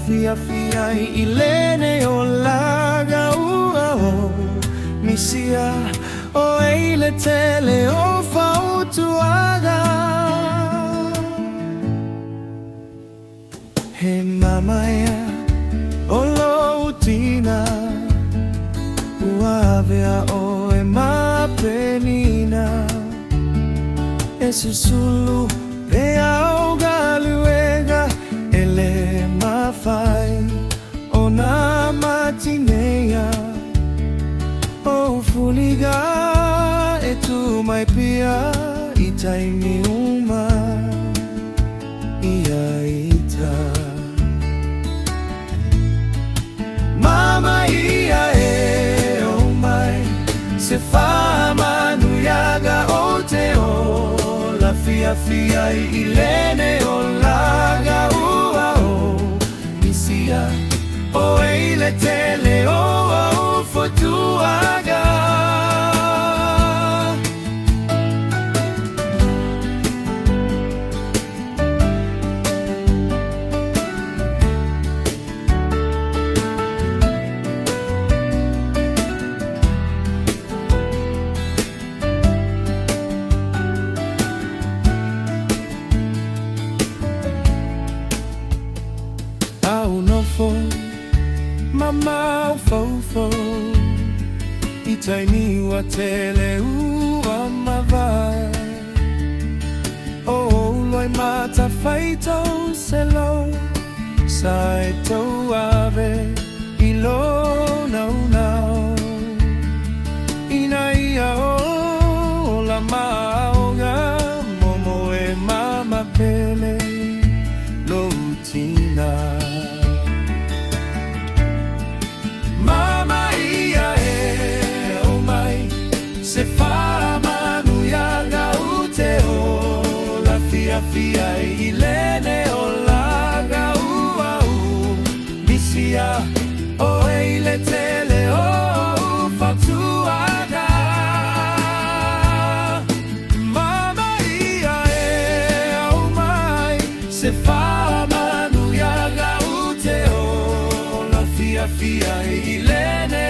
fia fia ilene o laga uao misia o eile tele o fautuaga he Manaia o lo tinā uavea o e mapenina e susulu pe au galuega ele mafai o na matineia o fuliga e tu mai pia i taimi uma ia ita Manaia e o mai se fa manuiaga o te o la fia fia ilene o laga ua o misia o eile tele o au fotuaga au nofo mama o fofo i taimi wa tele ua mawai o loi mata faito selo sai tau ave i lo nau nau ina ia o la maoga momo e mama pele lo tinā Manaia e o mai se fa manuiaga u te o la fia fia ilene o laga ua u misia o eile tele o fautuaga Manaia e o mai se fa manuiaga u te o la fia fia ilene